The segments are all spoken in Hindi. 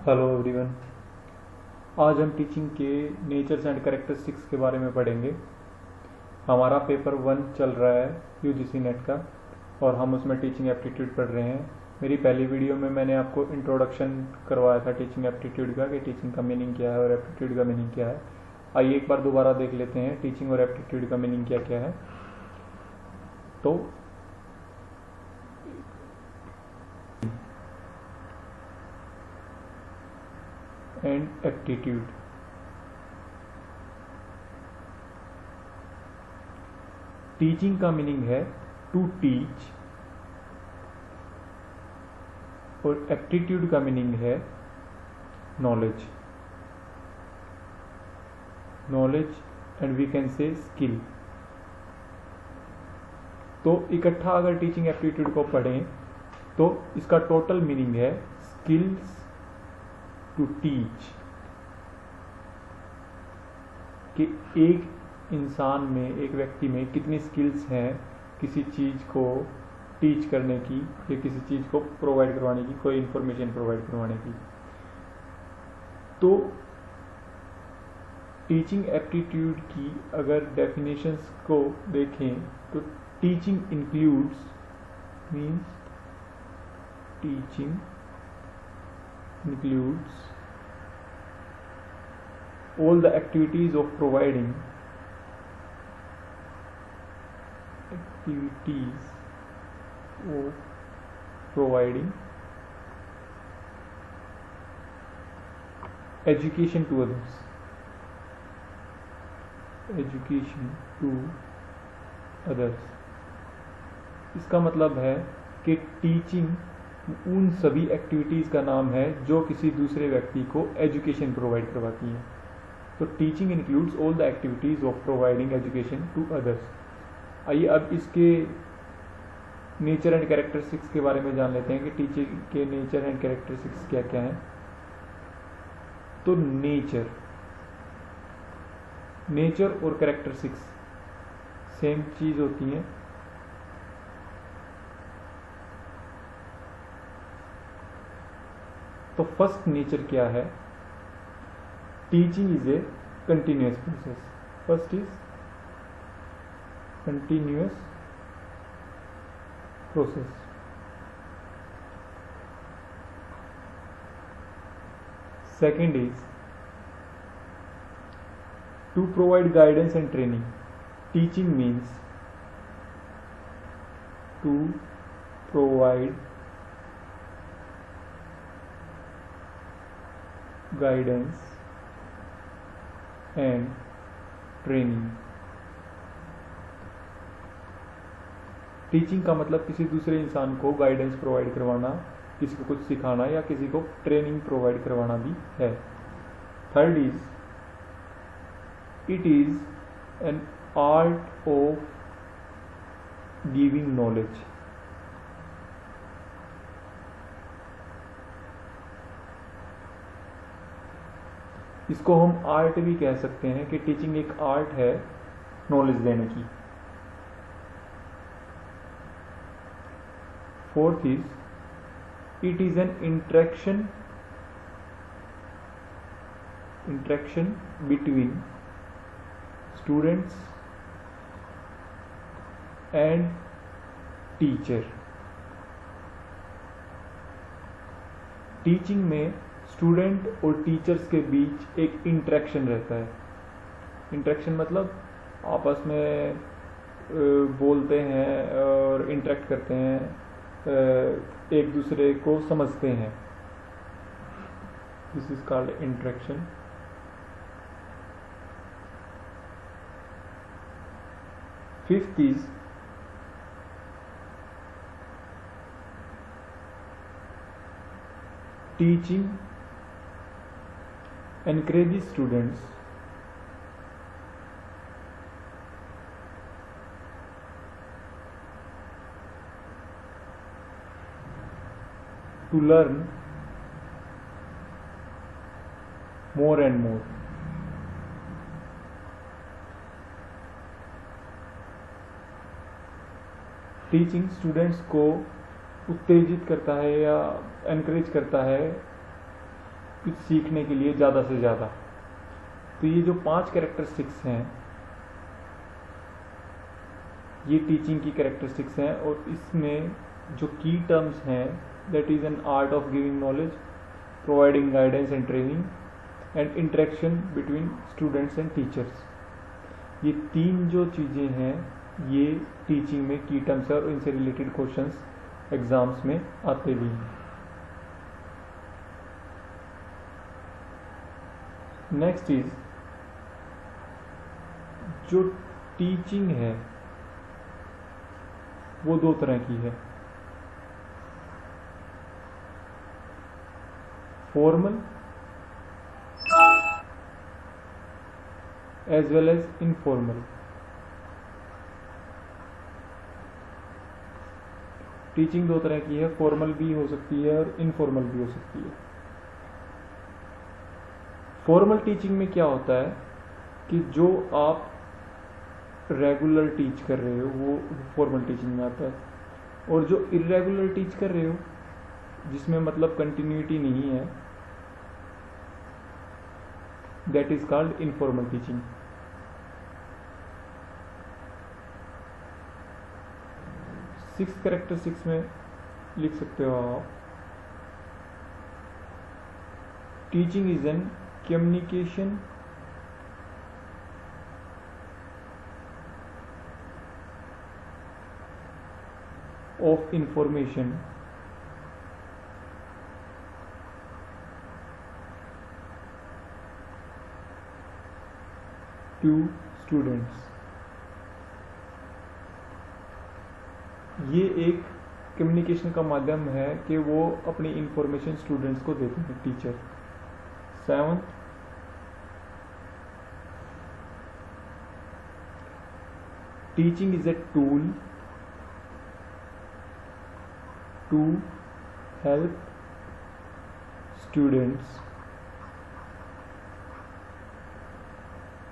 Hello everyone. आज हम टीचिंग के नेचर्स एंड कैरेक्टरिस्टिक्स के बारे में पढ़ेंगे। हमारा पेपर 1 चल रहा है यूजीसी नेट का और हम उसमें टीचिंग एप्टीट्यूड पढ़ रहे हैं। मेरी पहली वीडियो में मैंने आपको इंट्रोडक्शन करवाया था टीचिंग एप्टीट्यूड का कि टीचिंग का मीनिंग क्या है और एप्टीट्यूड का मीनिंग क्या है। आइए एक बार दोबारा देख लेते हैं टीचिंग और एप्टीट्यूड का मीनिंग क्या क्या है। तो एंड एप्टीट्यूड, टीचिंग का मीनिंग है टू टीच और एप्टीट्यूड का मीनिंग है knowledge and we can say skill. तो इकट्ठा अगर टीचिंग एप्टीट्यूड को पढ़ें तो इसका टोटल मीनिंग है स्किल्स टू टीच, कि एक इंसान में, एक व्यक्ति में कितनी स्किल्स हैं किसी चीज़ को टीच करने की या किसी चीज़ को प्रोवाइड करवाने की, कोई इंफॉर्मेशन प्रोवाइड करवाने की। तो टीचिंग एप्टीट्यूड की अगर डेफिनेशंस को देखें तो teaching includes means teaching includes all the activities of providing education to others, इसका मतलब है कि टीचिंग उन सभी एक्टिविटीज़ का नाम है जो किसी दूसरे व्यक्ति को एजुकेशन प्रोवाइड करवाती हैं। तो teaching includes all the activities of providing education to others. आइए अब इसके नेचर एंड कैरेक्टरिस्टिक्स के बारे में जान लेते हैं कि टीचिंग के नेचर एंड कैरेक्टरिस्टिक्स क्या क्या हैं। तो नेचर और कैरेक्टरिस्टिक्स सेम चीज़ होती हैं। तो फर्स्ट नेचर क्या है? Teaching is a continuous process. First is continuous process. Second is to provide guidance and training. Teaching means to provide guidance and training. Teaching का मतलब किसी दूसरे इंसान को गाइडेंस प्रोवाइड करवाना, किसी को कुछ सिखाना या किसी को ट्रेनिंग प्रोवाइड करवाना भी है। Third is it is an art of giving knowledge. इसको हम आर्ट भी कह सकते हैं कि टीचिंग एक आर्ट है नॉलेज देने की। Fourth is it is an interaction between students and teacher. Teaching में स्टूडेंट और टीचर्स के बीच एक इंटरेक्शन रहता है। इंटरेक्शन मतलब आपस में बोलते हैं और इंटरेक्ट करते हैं, एक दूसरे को समझते हैं। This is called interaction. Fifth is teaching encourages students to learn more and more. Teaching students को उत्तेजित करता है या एनकरेज करता है कुछ सीखने के लिए ज़्यादा से ज़्यादा। तो ये जो 5 कैरेक्टरिस्टिक्स हैं ये टीचिंग की कैरेक्टरिस्टिक्स हैं, और इसमें जो की टर्म्स हैं that is an art of giving knowledge, providing guidance and training and interaction between students and teachers. ये 3 जो चीज़ें हैं ये टीचिंग में की टर्म्स है और इनसे रिलेटेड क्वेश्चंस एग्जाम्स में आते भी हैं। नेक्स्ट इज जो टीचिंग है वो 2 तरह की है, formal as well as informal. Teaching 2 तरह की है, फॉर्मल भी हो सकती है और इनफॉर्मल भी हो सकती है। फॉर्मल टीचिंग में क्या होता है कि जो आप रेगुलर टीच कर रहे हो वो फॉर्मल टीचिंग में आता है, और जो इरेगुलर टीच कर रहे हो जिसमें मतलब कंटिन्यूटी नहीं है that is called informal teaching. Six characteristics में लिख सकते हो आप, teaching is an communication of information to students। ये एक कम्युनिकेशन का माध्यम है कि वो अपनी इंफॉर्मेशन स्टूडेंट्स को देते हैं teacher. 7th, teaching is a tool to help students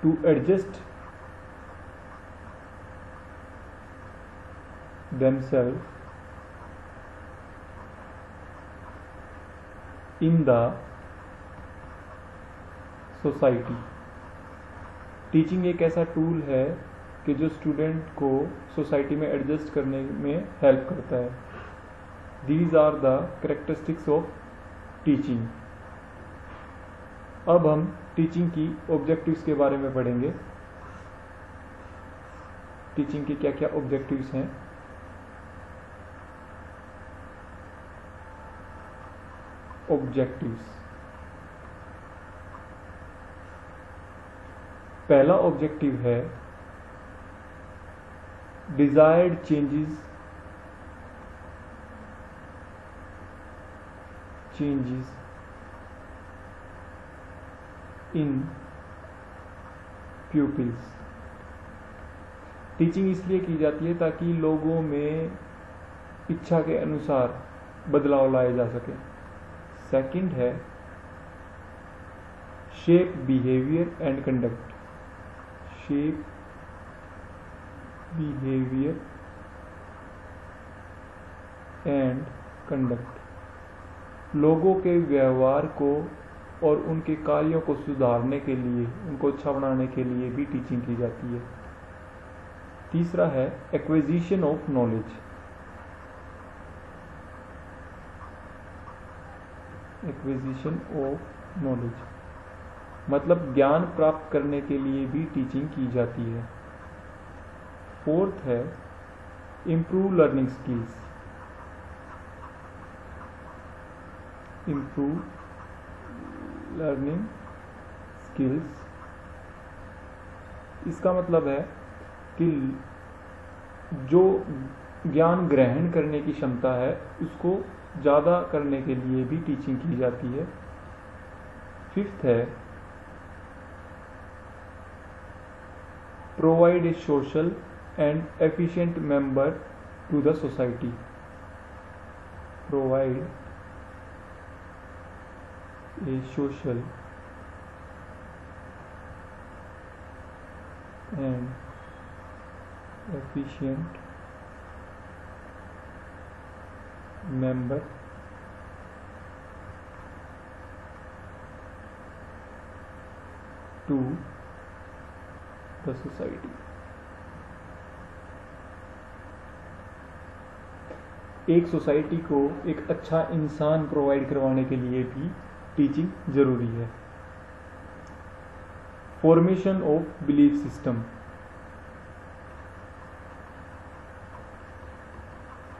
to adjust themselves in the society। Teaching एक ऐसा टूल है कि जो स्टूडेंट को सोसाइटी में एडजस्ट करने में हेल्प करता है। These are the characteristics of teaching। अब हम टीचिंग की ऑब्जेक्टिव्स के बारे में पढ़ेंगे। टीचिंग के क्या क्या ऑब्जेक्टिव्स हैं। ऑब्जेक्टिव्स, पहला ऑब्जेक्टिव है desired changes in pupils। Teaching इसलिए की जाती है ताकि लोगों में इच्छा के अनुसार बदलाव लाए जा सके। सेकंड है shape behaviour and conduct. Shape behaviour and conduct, लोगों के व्यवहार को और उनके कार्यों को सुधारने के लिए, उनको अच्छा बनाने के लिए भी टीचिंग की जाती है। तीसरा है acquisition of knowledge. Acquisition of knowledge मतलब ज्ञान प्राप्त करने के लिए भी टीचिंग की जाती है। फोर्थ है improve learning skills. Improve learning skills, इसका मतलब है कि जो ज्ञान ग्रहण करने की क्षमता है उसको ज़्यादा करने के लिए भी टीचिंग की जाती है। फिफ्थ है provide a social and efficient member to the society. Provide a social and efficient member to the society. एक सोसाइटी को एक अच्छा इंसान प्रोवाइड करवाने के लिए भी टीचिंग जरूरी है। Formation of belief system,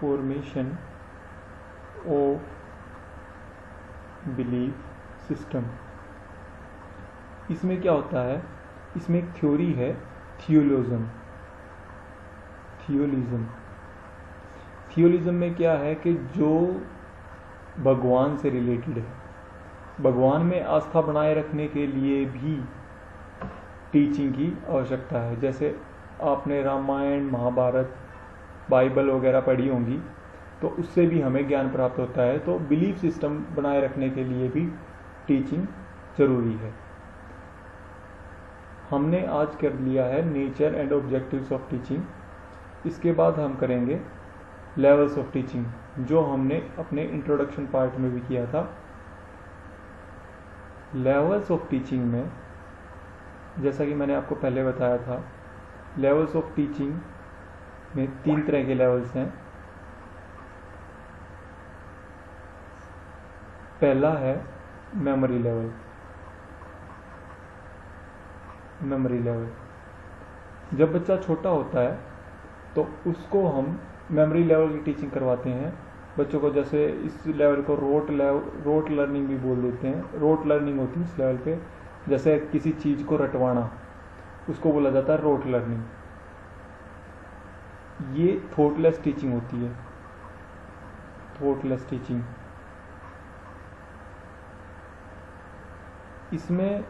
formation of belief system, इसमें क्या होता है, इसमें एक थ्योरी है थियोलिज्म। थियोलिज्म में क्या है कि जो भगवान से रिलेटेड है, भगवान में आस्था बनाए रखने के लिए भी टीचिंग की आवश्यकता है। जैसे आपने रामायण, महाभारत, बाइबल वगैरह पढ़ी होंगी, तो उससे भी हमें ज्ञान प्राप्त होता है। तो बिलीफ सिस्टम बनाए रखने के लिए भी टीचिंग जरूरी है। हमने आज कर लिया है nature and objectives of teaching. इसके बाद हम करेंगे लेवल्स ऑफ टीचिंग, जो हमने अपने इंट्रोडक्शन पार्ट में भी किया था। लेवल्स ऑफ टीचिंग में, जैसा कि मैंने आपको पहले बताया था, लेवल्स ऑफ टीचिंग में 3 तरह के लेवल्स हैं। पहला है मेमोरी लेवल। मेमोरी लेवल, जब बच्चा छोटा होता है तो उसको हम मेमोरी लेवल की टीचिंग करवाते हैं बच्चों को। जैसे इस लेवल को रोट लर्निंग भी बोल देते हैं। रोट लर्निंग होती है इस लेवल पे। जैसे किसी चीज को रटवाना, उसको बोला जाता है रोट लर्निंग। ये थॉटलेस टीचिंग होती है, थॉटलेस टीचिंग। इसमें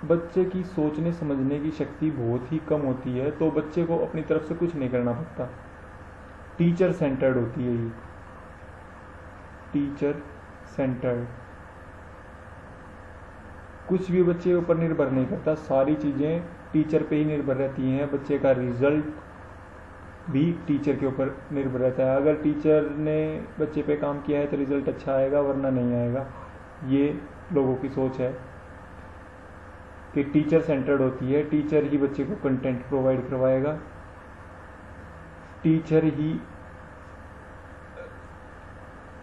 बच्चे की सोचने समझने की शक्ति बहुत ही कम होती है, तो बच्चे को अपनी तरफ से कुछ नहीं करना पड़ता। टीचर सेंटर्ड होती है ये, टीचर सेंटर्ड। कुछ भी बच्चे ऊपर निर्भर नहीं करता, सारी चीजें टीचर पे ही निर्भर रहती हैं। बच्चे का रिजल्ट भी टीचर के ऊपर निर्भर रहता है। अगर टीचर ने बच्चे पे काम किया है तो रिजल्ट अच्छा आएगा, वरना नहीं आएगा। ये लोगों की सोच है कि टीचर सेंटर्ड होती है। टीचर ही बच्चे को कंटेंट प्रोवाइड करवाएगा, टीचर ही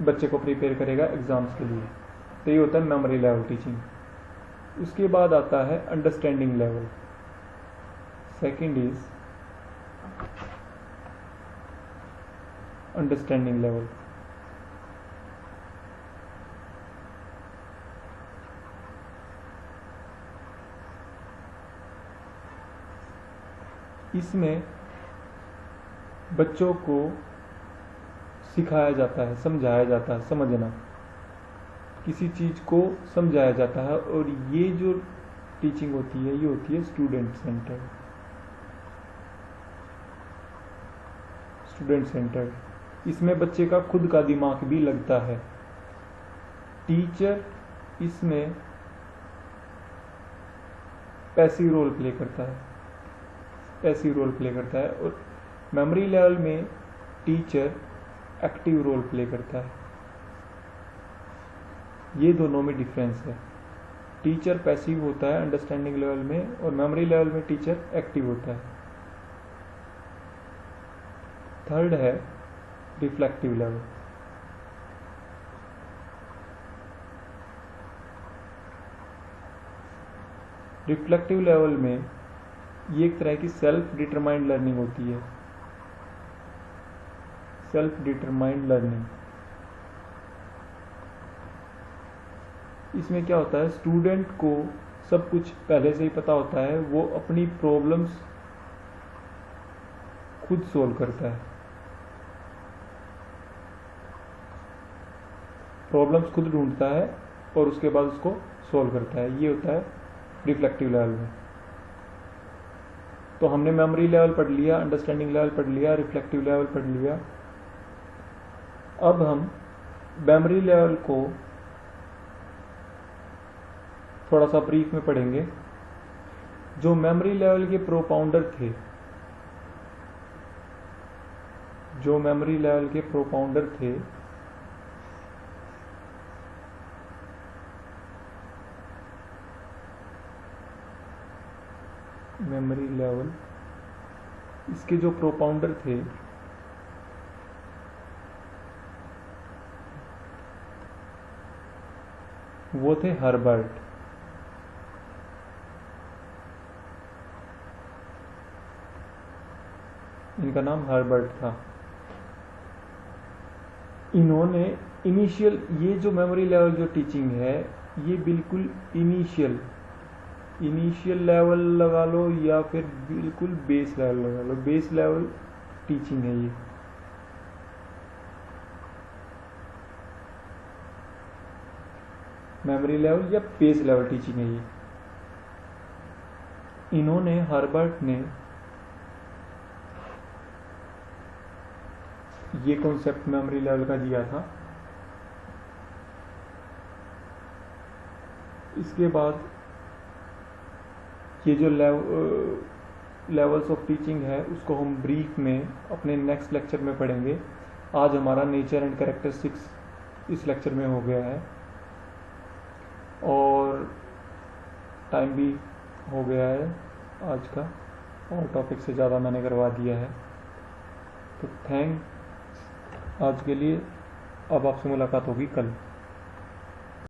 बच्चे को प्रिपेयर करेगा एग्जाम्स के लिए। तो ये होता है मेमोरी लेवल टीचिंग। उसके बाद आता है understanding level. Second is understanding level. इसमें बच्चों को सिखाया जाता है, समझाया जाता है, समझना, किसी चीज को समझाया जाता है। और ये जो टीचिंग होती है, ये होती है स्टूडेंट सेंटर्ड। स्टूडेंट सेंटर्ड, इसमें बच्चे का खुद का दिमाग भी लगता है। टीचर इसमें पैसिव रोल प्ले करता है, पैसिव रोल प्ले करता है। और मेमोरी लेवल में टीचर एक्टिव रोल प्ले करता है। ये दोनों में डिफरेंस है। टीचर पैसिव होता है अंडरस्टैंडिंग लेवल में, और मेमोरी लेवल में टीचर एक्टिव होता है। थर्ड है रिफ्लेक्टिव लेवल। रिफ्लेक्टिव लेवल में ये एक तरह की सेल्फ डिटरमाइंड लर्निंग होती है। सेल्फ डिटरमाइंड लर्निंग, इसमें क्या होता है, स्टूडेंट को सब कुछ पहले से ही पता होता है। वो अपनी प्रॉब्लम्स खुद सोल्व करता है, प्रॉब्लम्स खुद ढूंढता है और उसके बाद उसको सोल्व करता है। ये होता है रिफ्लेक्टिव लेवल में। तो हमने मेमोरी लेवल पढ़ लिया, अंडरस्टैंडिंग लेवल पढ़ लिया, रिफ्लेक्टिव लेवल पढ़ लिया। अब हम मेमोरी लेवल को थोड़ा सा ब्रीफ में पढ़ेंगे। जो मेमोरी लेवल के प्रोपाउंडर थे, जो मेमोरी लेवल के प्रोपाउंडर थे, मेमोरी लेवल, इसके जो प्रोपाउंडर थे वो थे हर्बर्ट। इनका नाम हर्बर्ट था। इन्होंने इनिशियल, ये जो मेमोरी लेवल जो टीचिंग है ये बिल्कुल इनिशियल लेवल लगा लो या फिर बिल्कुल बेस लेवल लगा लो, बेस लेवल टीचिंग है ये। मेमोरी लेवल या बेस लेवल टीचिंग है ये। इन्होंने, हर्बर्ट ने ये कॉन्सेप्ट मेमोरी लेवल का दिया था। इसके बाद ये जो लेवल्स ऑफ टीचिंग है उसको हम ब्रीफ में अपने नेक्स्ट लेक्चर में पढ़ेंगे। आज हमारा नेचर एंड कैरेक्टरिस्टिक्स इस लेक्चर में हो गया है और टाइम भी हो गया है आज का, और टॉपिक से ज़्यादा मैंने करवा दिया है। तो थैंक्स आज के लिए। अब आपसे मुलाकात होगी कल।